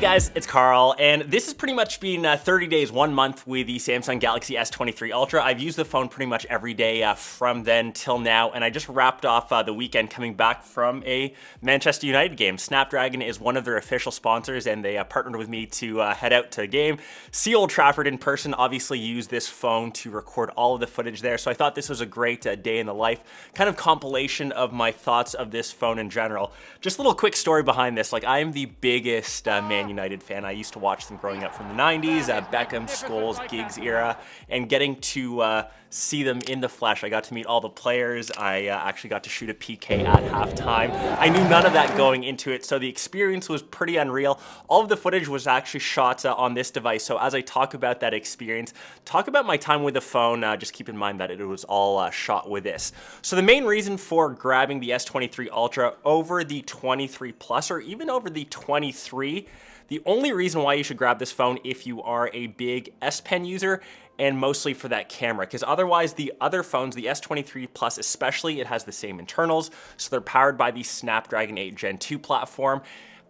guys, it's Carl, and this has pretty much been 30 days, 1 month with the Samsung Galaxy S23 Ultra. I've used the phone pretty much every day from then till now, and I just wrapped off the weekend coming back from a Manchester United game. Snapdragon is one of their official sponsors, and they partnered with me to head out to the game, see Old Trafford in person, obviously use this phone to record all of the footage there, so I thought this was a great day in the life, kind of compilation of my thoughts of this phone in general. Just a little quick story behind this, like I am the biggest Man United fan. I used to watch them growing up from the 90s, Beckham, Scholes, Giggs era, and getting to see them in the flesh. I got to meet all the players. I actually got to shoot a PK at halftime. I knew none of that going into it, so the experience was pretty unreal. All of the footage was actually shot on this device, so as I talk about that experience, talk about my time with the phone, just keep in mind that it was all shot with this. So the main reason for grabbing the S23 Ultra over the 23 Plus or even over the 23, the only reason why you should grab this phone if you are a big S Pen user, and mostly for that camera, because otherwise the other phones, the S23 Plus especially, it has the same internals, so they're powered by the Snapdragon 8 Gen 2 platform.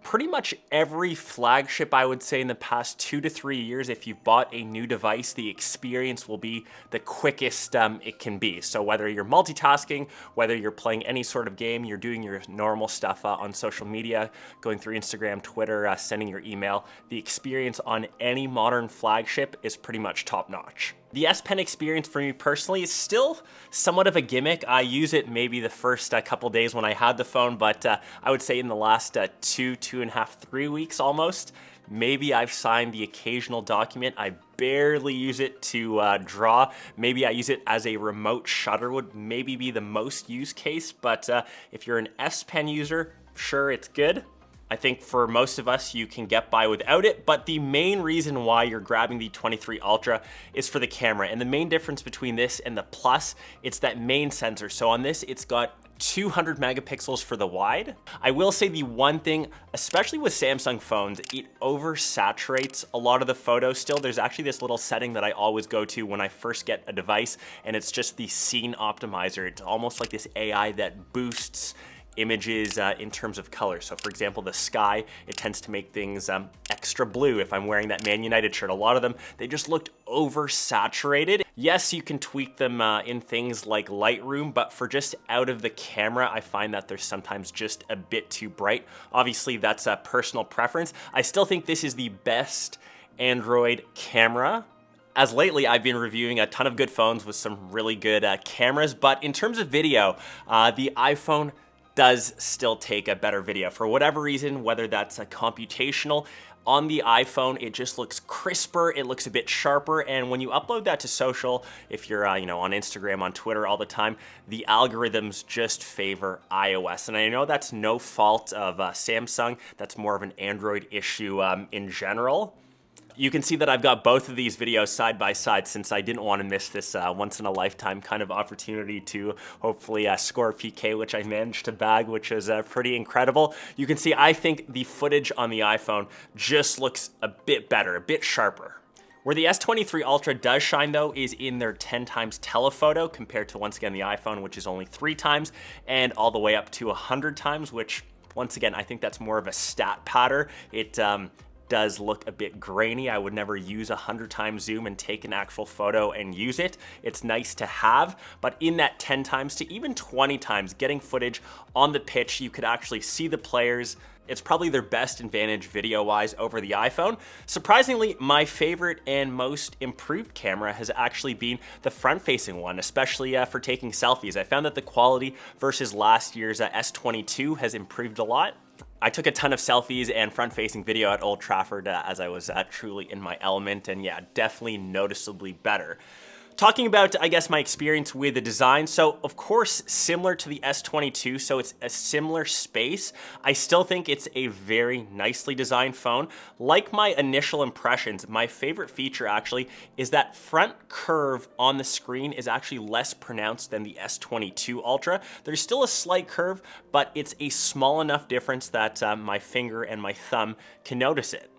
Pretty much every flagship, I would say, in the past 2 to 3 years, if you've bought a new device, the experience will be the quickest it can be. So whether you're multitasking, whether you're playing any sort of game, you're doing your normal stuff on social media, going through Instagram, Twitter, sending your email, the experience on any modern flagship is pretty much top-notch. The S Pen experience for me personally is still somewhat of a gimmick. I use it maybe the first couple days when I had the phone, but I would say in the last 2.5, 3 weeks almost, maybe I've signed the occasional document. I barely use it to draw. Maybe I use it as a remote shutter would maybe be the most use case, but if you're an S Pen user, sure, it's good. I think for most of us, you can get by without it, but the main reason why you're grabbing the 23 Ultra is for the camera. And the main difference between this and the Plus, it's that main sensor. So on this, it's got 200 megapixels for the wide. I will say the one thing, especially with Samsung phones, it oversaturates a lot of the photos still. There's actually this little setting that I always go to when I first get a device, and it's just the scene optimizer. It's almost like this AI that boosts images in terms of color. So for example, the sky, it tends to make things extra blue. If I'm wearing that Man United shirt, a lot of them, they just looked oversaturated. Yes, you can tweak them in things like Lightroom, but for just out of the camera, I find that they're sometimes just a bit too bright. Obviously, that's a personal preference. I still think this is the best Android camera. As lately, I've been reviewing a ton of good phones with some really good cameras, but in terms of video, the iPhone does still take a better video. For whatever reason, whether that's a computational, on the iPhone, it just looks crisper, it looks a bit sharper, and when you upload that to social, if you're on Instagram, on Twitter all the time, the algorithms just favor iOS. And I know that's no fault of Samsung, that's more of an Android issue in general. You can see that I've got both of these videos side by side since I didn't want to miss this once-in-a-lifetime kind of opportunity to hopefully score a PK, which I managed to bag, which is pretty incredible. You can see I think the footage on the iPhone just looks a bit better, a bit sharper. Where the S23 Ultra does shine though is in their 10 times telephoto compared to, once again, the iPhone, which is only 3 times, and all the way up to 100 times, which once again, I think that's more of a stat pattern. It does look a bit grainy. I would never use 100 times zoom and take an actual photo and use it. It's nice to have, but in that 10 times to even 20 times, getting footage on the pitch, you could actually see the players. It's probably their best advantage video-wise over the iPhone. Surprisingly, my favorite and most improved camera has actually been the front-facing one, especially for taking selfies. I found that the quality versus last year's S22 has improved a lot. I took a ton of selfies and front-facing video at Old Trafford as I was truly in my element, and yeah, definitely noticeably better. Talking about, I guess, my experience with the design, so of course, similar to the S22, so it's a similar space. I still think it's a very nicely designed phone. Like my initial impressions, my favorite feature actually is that front curve on the screen is actually less pronounced than the S22 Ultra. There's still a slight curve, but it's a small enough difference that my finger and my thumb can notice it.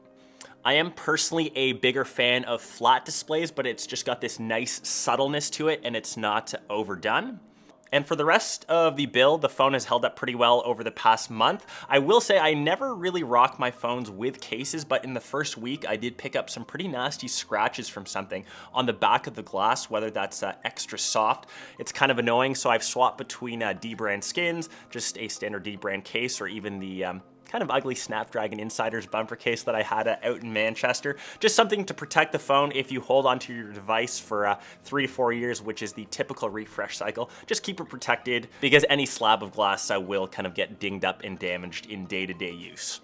I am personally a bigger fan of flat displays, but it's just got this nice subtleness to it and it's not overdone. And for the rest of the build, the phone has held up pretty well over the past month. I will say I never really rock my phones with cases, but in the first week, I did pick up some pretty nasty scratches from something on the back of the glass, whether that's extra soft. It's kind of annoying, so I've swapped between D-brand skins, just a standard D-brand case, or even the kind of ugly Snapdragon Insiders bumper case that I had out in Manchester. Just something to protect the phone if you hold onto your device for 3 to 4 years, which is the typical refresh cycle. Just keep it protected because any slab of glass will kind of get dinged up and damaged in day-to-day use.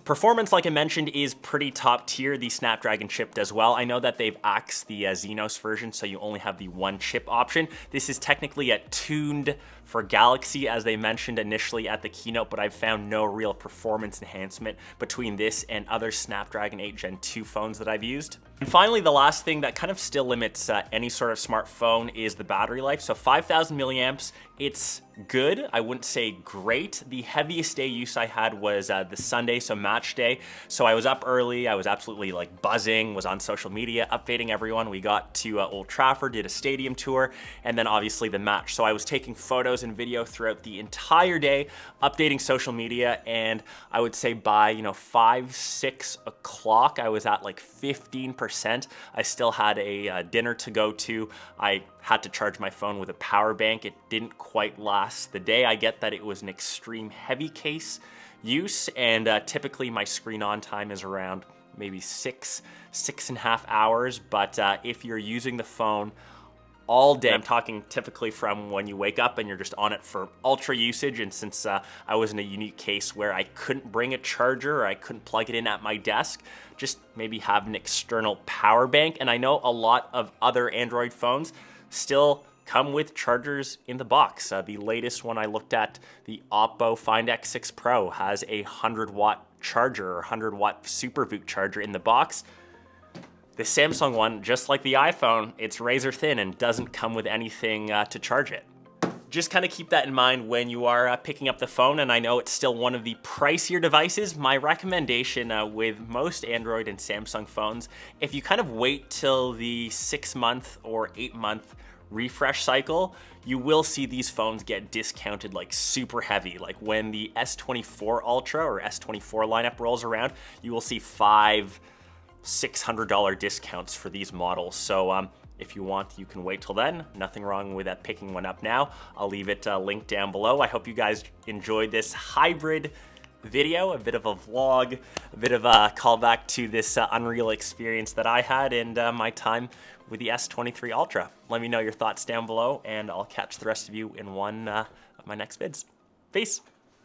Performance, like I mentioned, is pretty top tier. The Snapdragon chip does well. I know that they've axed the Xenos version, so you only have the one chip option. This is technically tuned for Galaxy, as they mentioned initially at the keynote, but I've found no real performance enhancement between this and other Snapdragon 8 Gen 2 phones that I've used. And finally, the last thing that kind of still limits any sort of smartphone is the battery life. So 5,000 milliamps, it's good. I wouldn't say great. The heaviest day use I had was the Sunday, so match day. So I was up early. I was absolutely like buzzing, was on social media, updating everyone. We got to Old Trafford, did a stadium tour, and then obviously the match. So I was taking photos and video throughout the entire day, updating social media, and I would say by 5, 6 o'clock, I was at like 15%. I still had a dinner to go to. I had to charge my phone with a power bank. It didn't quite last the day. I get that it was an extreme heavy case use, and typically my screen on time is around maybe 6.5 hours. But if you're using the phone all day, I'm talking typically from when you wake up and you're just on it for ultra usage. And since I was in a unique case where I couldn't bring a charger or I couldn't plug it in at my desk, just maybe have an external power bank. And I know a lot of other Android phones still come with chargers in the box. The latest one I looked at, the Oppo Find X6 Pro, has a 100-watt charger or 100-watt SuperVOOC charger in the box. The Samsung one, just like the iPhone, it's razor thin and doesn't come with anything to charge it. Just kind of keep that in mind when you are picking up the phone, and I know it's still one of the pricier devices. My recommendation with most Android and Samsung phones, if you kind of wait till the 6-month or 8-month refresh cycle, you will see these phones get discounted like super heavy. Like when the S24 Ultra or S24 lineup rolls around, you will see $500-$600 discounts for these models. So if you want, you can wait till then. Nothing wrong with picking one up now. I'll leave it linked down below. I hope you guys enjoyed this hybrid video, a bit of a vlog, a bit of a callback to this Unreal experience that I had and my time with the S23 Ultra. Let me know your thoughts down below, and I'll catch the rest of you in one of my next vids. Peace.